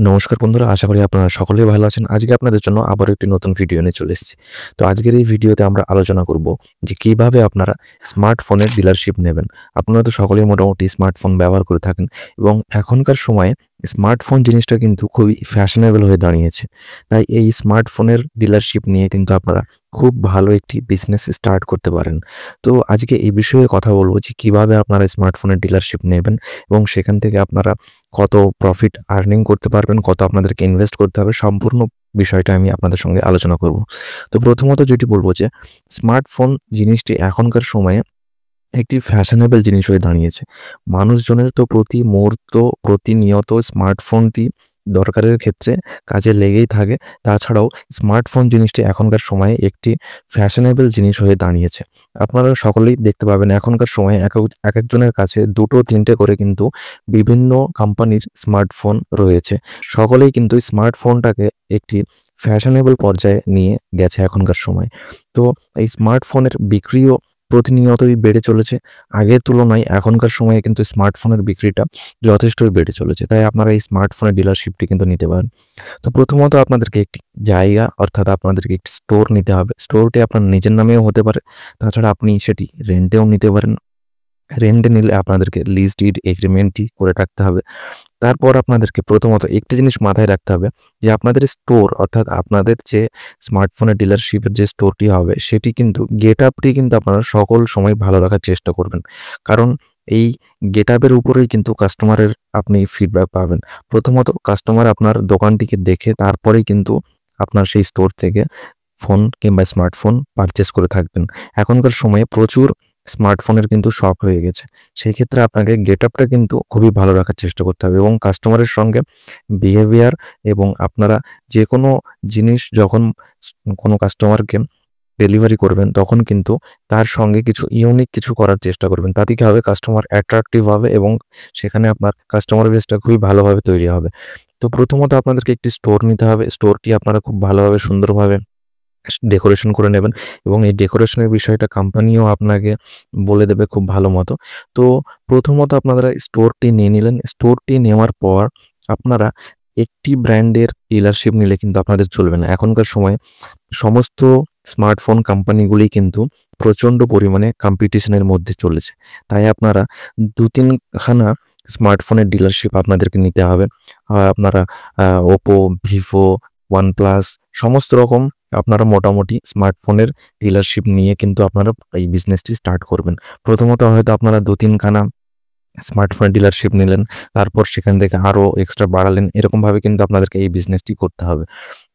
নমস্কার বন্ধুরা, আশা করি আপনারা সকলেই ভালো আছেন। আজকে আপনাদের জন্য আবারও একটি নতুন ভিডিও নিয়ে চলে এসেছি। তো আজকের এই ভিডিওতে আমরা আলোচনা করব যে কিভাবে আপনারা স্মার্টফোনের ডিলারশিপ নেবেন। আপনারা তো সকলেই মোটামুটি স্মার্টফোন ব্যবহার করে থাকেন এবং এখনকার সময়ে স্মার্টফোন জিনিসটা কিন্তু খুবই ফ্যাশনেবল হয়ে দাঁড়িয়েছে। তাই এই স্মার্টফোনের ডিলারশিপ নিয়ে কিন্তু আপনারা খুব ভালো একটি বিজনেস স্টার্ট করতে পারেন। তো আজকে এই বিষয়ে কথা বলব যে কিভাবে আপনারা স্মার্টফোনের ডিলারশিপ নেবেন এবং সেখান থেকে আপনারা কত প্রফিট আর্নিং করতে পারবেন, কত আপনাদেরকে ইনভেস্ট করতে হবে, সম্পূর্ণ বিষয়টা আমি আপনাদের সঙ্গে আলোচনা করব। তো প্রথমত যেটি বলব যে স্মার্টফোন জিনিসটি এখনকার সময়ে একটি ফ্যাশনেবল জিনিস হয়ে দাঁড়িয়েছে। মানুষজনের তো প্রতি মুহূর্ত প্রতিনিয়ত স্মার্টফোনটি দরকারের ক্ষেত্রে কাজে লেগেই থাকে। তাছাড়াও স্মার্টফোন জিনিসটি এখনকার সময়ে একটি ফ্যাশনেবল জিনিস হয়ে দাঁড়িয়েছে। আপনারা সকলেই দেখতে পাবেন এখনকার সময়ে একেকজনের কাছে ২টো-৩টে করে কিন্তু বিভিন্ন কোম্পানির স্মার্টফোন রয়েছে। সকলেই কিন্তু স্মার্টফোনটাকে একটি ফ্যাশনেবল পর্যায়ে নিয়ে গেছে এখনকার সময়। তো এই স্মার্টফোনের বিক্রিও প্রতিনিয়তই বেড়ে চলেছে। আগের তুলনায় এখনকার সময়ে কিন্তু স্মার্টফোনের বিক্রিটা যথেষ্টই বেড়ে চলেছে। তাই আপনারা এই স্মার্টফোনের ডিলারশিপটি কিন্তু নিতে পারেন। তো প্রথমত আপনাদেরকে একটি জায়গা অর্থাৎ আপনাদেরকে একটি স্টোর নিতে হবে। স্টোরটি আপনার নিজের নামেও হতে পারে। তাছাড়া আপনি সেটি রেন্টেও নিতে পারেন। রেন্টে নিলে আপনাদেরকে লিজ ডিড এগ্রিমেন্টটি করে রাখতে হবে। তারপর আপনাদেরকে প্রথমত একটি জিনিস মাথায় রাখতে হবে যে আপনাদের স্টোর অর্থাৎ আপনাদের যে স্মার্টফোনের ডিলারশিপের যে স্টোরটি হবে সেটি কিন্তু গেটআপটি কিন্তু আপনারা সকল সময় ভালো রাখার চেষ্টা করবেন। কারণ এই গেটআপের উপরেই কিন্তু কাস্টমারের আপনি ফিডব্যাক পাবেন। প্রথমত কাস্টমার আপনার দোকানটিকে দেখে তারপরেই কিন্তু আপনার সেই স্টোর থেকে ফোন কিংবা স্মার্টফোন পারচেস করে থাকবেন। এখনকার সময়ে প্রচুর স্মার্টফোনের কিন্তু শপ হয়ে গেছে। সেই ক্ষেত্রে আপনাকে গেটআপটা কিন্তু খুবই ভালো রাখার চেষ্টা করতে হবে এবং কাস্টমারের সঙ্গে বিহেভিয়ার এবং আপনারা যে কোনো জিনিস যখন কোনো কাস্টমারকে ডেলিভারি করবেন তখন কিন্তু তার সঙ্গে কিছু ইউনিক কিছু করার চেষ্টা করবেন। তাতে কি হবে, কাস্টমার অ্যাট্রাকটিভ হবে এবং সেখানে আপনার কাস্টমার বেসটা খুবই ভালোভাবে তৈরি হবে। তো প্রথমত আপনাদেরকে একটি স্টোর নিতে হবে। স্টোরটি আপনারা খুব ভালোভাবে সুন্দরভাবে ডেকোরেশন করে নেবেন এবং এই ডেকোরেশনের বিষয়টা কোম্পানিও আপনাকে বলে দেবে খুব ভালো মতো। তো প্রথমত আপনারা স্টোরটি নিয়ে নিলেন। স্টোরটি নেওয়ার পর আপনারা একটি ব্র্যান্ডের ডিলারশিপ নিলে কিন্তু আপনাদের চলবে না। এখনকার সময়ে সমস্ত স্মার্টফোন কোম্পানিগুলি কিন্তু প্রচণ্ড পরিমাণে কম্পিটিশনের মধ্যে চলেছে। তাই আপনারা ২-৩ খানা স্মার্টফোনের ডিলারশিপ আপনাদেরকে নিতে হবে। আপনারা ওপো, ভিভো, ওয়ানপ্লাস সমস্ত রকম আপনারা মোটামুটি স্মার্টফোনের ডিলারশিপ নিয়ে কিন্তু আপনারা এই বিজনেসটি স্টার্ট করবেন। প্রথমত হয়তো আপনারা ২-৩ খানা স্মার্টফোনের ডিলারশিপ নিলেন, তারপর সেখান থেকে আরও এক্সট্রা বাড়ালেন। এরকমভাবে কিন্তু আপনাদেরকে এই বিজনেসটি করতে হবে।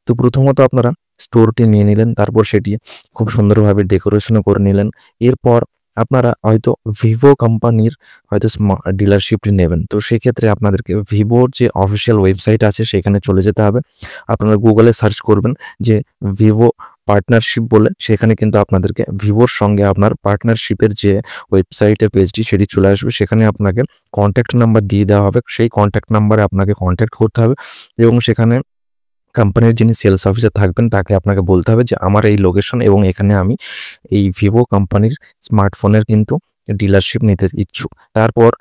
তো প্রথমত আপনারা স্টোরটি নিয়ে নিলেন, তারপর সেটি খুব সুন্দরভাবে ডেকোরেশনও করে নিলেন। এরপর আপনারা হয়তো ভিভো কোম্পানির হয়তো ডিলারশিপটি নেবেন। তো সেক্ষেত্রে আপনাদেরকে ভিভোর যে অফিসিয়াল ওয়েবসাইট আছে সেখানে চলে যেতে হবে। আপনারা গুগলে সার্চ করবেন যে ভিভো পার্টনারশিপ বলে, সেখানে কিন্তু আপনাদেরকে ভিভোর সঙ্গে আপনার পার্টনারশিপের যে ওয়েবসাইটের পেজটি সেটি চলে আসবে। সেখানে আপনাকে কন্ট্যাক্ট নাম্বার দিয়ে দেওয়া হবে। সেই কন্ট্যাক্ট নাম্বারে আপনাকে কন্ট্যাক্ট করতে হবে এবং সেখানে কোম্পানির যিনি সেলস অফিসার থাকবেন তাকে আপনাকে বলতে হবে যে আমার এই লোকেশন এবং এখানে আমি এই ভিভো কোম্পানির স্মার্টফোনের কিন্তু ডিলারশিপ নিতে ইচ্ছুক। তারপর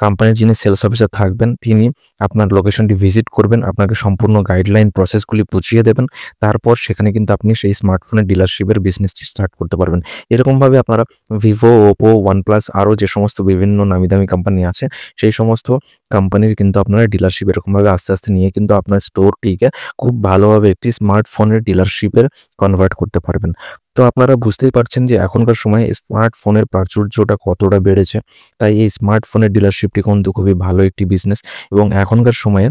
কোম্পানির যিনি সেলস অফিসার থাকবেন তিনি আপনার লোকেশনটি ভিজিট করবেন, আপনাকে সম্পূর্ণ গাইডলাইন প্রসেসগুলি বুঝিয়ে দেবেন। তারপর সেখানে কিন্তু আপনি সেই স্মার্টফোনের ডিলারশিপের বিজনেসটি স্টার্ট করতে পারবেন। এরকমভাবে আপনারা ভিভো, ওপো, ওয়ানপ্লাস আরও যে সমস্ত বিভিন্ন নামি দামি কোম্পানি আছে সেই সমস্ত কোম্পানির কিন্তু আপনারা ডিলারশিপ এরকমভাবে আস্তে আস্তে নিয়ে কিন্তু আপনার স্টোরটিকে খুব ভালোভাবে একটি স্মার্টফোনের ডিলারশিপের কনভার্ট করতে পারবেন। তো আপনারা বুঝতেই পারছেন যে এখনকার সময়ে স্মার্টফোনের প্রাচুর্যটা কতটা বেড়েছে। তাই এই স্মার্টফোনের ডিলারশিপটি কিন্তু খুবই ভালো একটি বিজনেস এবং এখনকার সময়ে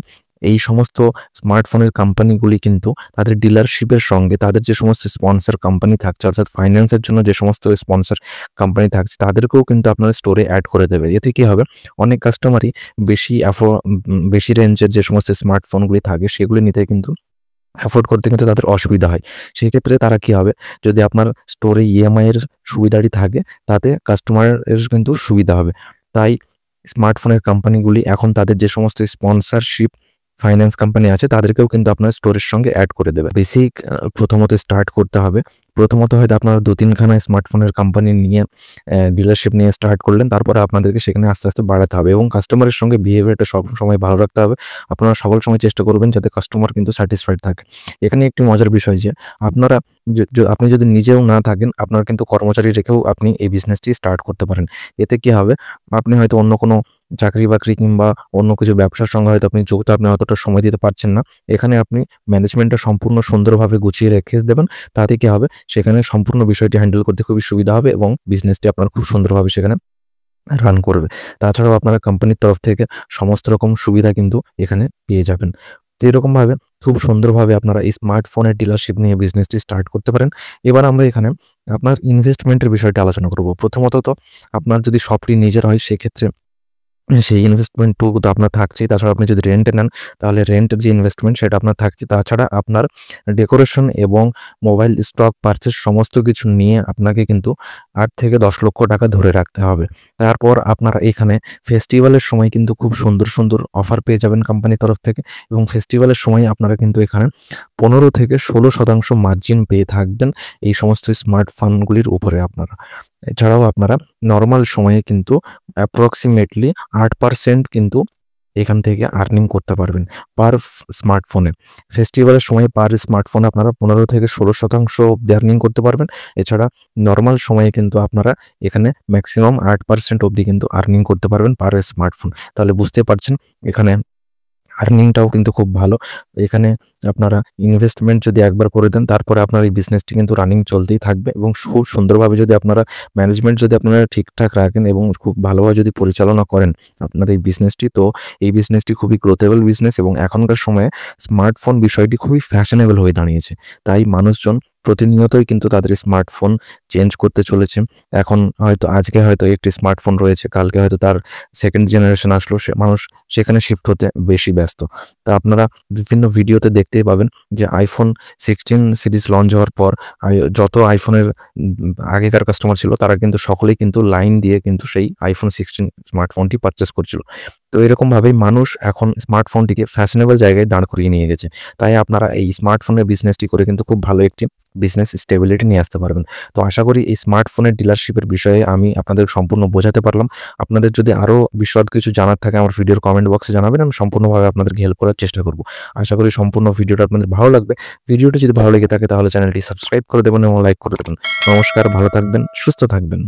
এই সমস্ত স্মার্টফোনের কোম্পানিগুলি কিন্তু তাদের ডিলারশিপের সঙ্গে তাদের যে সমস্ত স্পন্সর কোম্পানি থাকছে অর্থাৎ ফাইন্যান্সের জন্য যে সমস্ত স্পন্সর কোম্পানি থাকছে তাদেরকেও কিন্তু আপনার স্টোরে অ্যাড করে দেবে। এতে কী হবে, অনেক কাস্টমারই বেশি রেঞ্জের যে সমস্ত স্মার্টফোনগুলি থাকে সেগুলি নিতে কিন্তু অ্যাফোর্ড করতে কিন্তু তাদের অসুবিধা হয়। সেক্ষেত্রে তারা কী হবে, যদি আপনার স্টোরে ইএমআই এর সুবিধাটি থাকে তাতে কাস্টমারের কিন্তু সুবিধা হবে। তাই স্মার্টফোনের কোম্পানিগুলি এখন তাদের যে সমস্ত স্পন্সরশিপ ফাইন্যান্স কোম্পানি আছে তাদেরকেও কিন্তু আপনার স্টোরের সঙ্গে অ্যাড করে দেবে। বেসিক প্রথমত স্টার্ট করতে হবে। প্রথমত হয়তো আপনারা 2-3 খানা স্মার্টফোনের কোম্পানি নিয়ে ডিলারশিপ নিয়ে স্টার্ট করলেন, তারপরে আপনাদেরকে সেখানে আস্তে আস্তে বাড়াতে হবে এবং কাস্টমারের সঙ্গে বিহেভিয়ারটা সবসময় ভালো রাখতে হবে। আপনারা সকল সময় চেষ্টা করবেন যাতে কাস্টমার কিন্তু স্যাটিসফাইড থাকে। এখানে একটি মজার বিষয় যে আপনারা আপনি যদি নিজেও না থাকেন, আপনারা কিন্তু কর্মচারী রেখেও আপনি এই বিজনেসটি স্টার্ট করতে পারেন। এতে কি হবে, আপনি হয়তো অন্য কোনো চাকরি-বাকরি কিংবা অন্য কিছু ব্যবসার সঙ্গে হয়তো আপনি যুক্ত, আপনি অতটা সময় দিতে পারছেন না। এখানে আপনি ম্যানেজমেন্টটা সম্পূর্ণ সুন্দরভাবে গুছিয়ে রেখে দেবেন। তাতে কি হবে, সেখানে সম্পূর্ণ বিষয়টি হ্যান্ডেল করতে খুবই সুবিধা হবে এবং বিজনেসটি আপনার খুব সুন্দরভাবে সেখানে রান করবে। তাছাড়াও আপনারা কোম্পানির তরফ থেকে সমস্ত রকম সুবিধা কিন্তু এখানে পেয়ে যাবেন। তো এরকমভাবে খুব সুন্দরভাবে আপনারা এই স্মার্টফোনের ডিলারশিপ নিয়ে বিজনেসটি স্টার্ট করতে পারেন। এবার আমরা এখানে আপনার ইনভেস্টমেন্টের বিষয়টি আলোচনা করব। প্রথমত তো আপনার যদি শপটি নিজের হয় সেক্ষেত্রে সেই ইনভেস্টমেন্টটুকু তো আপনার থাকছেই। তাছাড়া আপনি যদি রেন্টে নেন তাহলে রেন্টের যে ইনভেস্টমেন্ট সেটা আপনার থাকছে। তাছাড়া আপনার ডেকোরেশন এবং মোবাইল স্টক পারচেজ সমস্ত কিছু নিয়ে আপনাকে কিন্তু 8 থেকে 10 লক্ষ টাকা ধরে রাখতে হবে। তারপর আপনারা এখানে ফেস্টিভ্যালের সময় কিন্তু খুব সুন্দর সুন্দর অফার পেয়ে যাবেন কোম্পানির তরফ থেকে এবং ফেস্টিভ্যালের সময় আপনারা কিন্তু এখানে 15 থেকে 16% মার্জিন পেয়ে থাকবেন এই সমস্ত স্মার্টফোনগুলির উপরে আপনারা। এছাড়াও আপনারা নরমাল সময়ে কিন্তু অ্যাপ্রক্সিমেটলি 8% কিন্তু এখান থেকে আর্নিং করতে পারবেন পার স্মার্টফোনে। ফেস্টিভ্যালের সময় পার স্মার্টফোনে আপনারা 15 থেকে 16% অব্দি আর্নিং করতে পারবেন। এছাড়া নরমাল সময়ে কিন্তু আপনারা এখানে ম্যাক্সিমাম 8% অব্দি কিন্তু আর্নিং করতে পারবেন পার স্মার্টফোন। তাহলে বুঝতে পারছেন এখানে আর্নিংটাও কিন্তু খুব ভালো। এখানে আপনারা ইনভেস্টমেন্ট যদি একবার করে দেন তারপরে আপনার এই বিজনেসটি কিন্তু রানিং চলতেই থাকবে এবং খুব সুন্দরভাবে যদি আপনারা ম্যানেজমেন্ট যদি আপনারা ঠিকঠাক রাখেন এবং খুব ভালোভাবে যদি পরিচালনা করেন আপনার এই বিজনেসটি, তো এই বিজনেসটি খুবই গ্রোথেবল বিজনেস এবং এখনকার সময়ে স্মার্টফোন বিষয়টি খুবই ফ্যাশনেবল হয়ে দাঁড়িয়েছে। তাই মানুষজন প্রতিনিয়তই কিন্তু তাদের স্মার্টফোন চেঞ্জ করতে চলেছে। এখন হয়তো আজকে হয়তো একটি স্মার্টফোন রয়েছে, কালকে হয়তো তার সেকেন্ড জেনারেশন আসলো, মানুষ সেখানে শিফট হতে বেশি ব্যস্ত। তা আপনারা বিভিন্ন ভিডিওতে দেখতেই পাবেন যে iPhone 16 সিরিজ লঞ্চ হওয়ার পর যত আইফোনের আগেকার কাস্টমার ছিল তারা কিন্তু সকলেই কিন্তু লাইন দিয়ে কিন্তু সেই iPhone 16 স্মার্টফোনটি পারচেস করছিল। তো এরকমভাবেই মানুষ এখন স্মার্টফোনটিকে ফ্যাশনেবল জায়গায় দাঁড় করিয়ে নিয়ে গেছে। তাই আপনারা এই স্মার্টফোনের বিজনেসটি করে কিন্তু খুব ভালো একটি বিজনেস স্টেবিলিটি নিয়ে আসতে পারবেন। তো আশা করি এই স্মার্টফোনের ডিলারশিপের বিষয়ে আমি আপনাদের সম্পূর্ণ বোঝাতে পারলাম। আপনাদের যদি আরও বিশদ কিছু জানার থাকে আমার ভিডিওর কমেন্ট বক্সে জানাবেন, আমি সম্পূর্ণভাবে আপনাদেরকে হেল্প করার চেষ্টা করব। আশা করি সম্পূর্ণ ভিডিওটা আপনাদের ভালো লাগবে। ভিডিওটি যদি ভালো লেগে থাকে তাহলে চ্যানেলটি সাবস্ক্রাইব করে দেবেন এবং লাইক করে দেবেন। নমস্কার, ভালো থাকবেন, সুস্থ থাকবেন।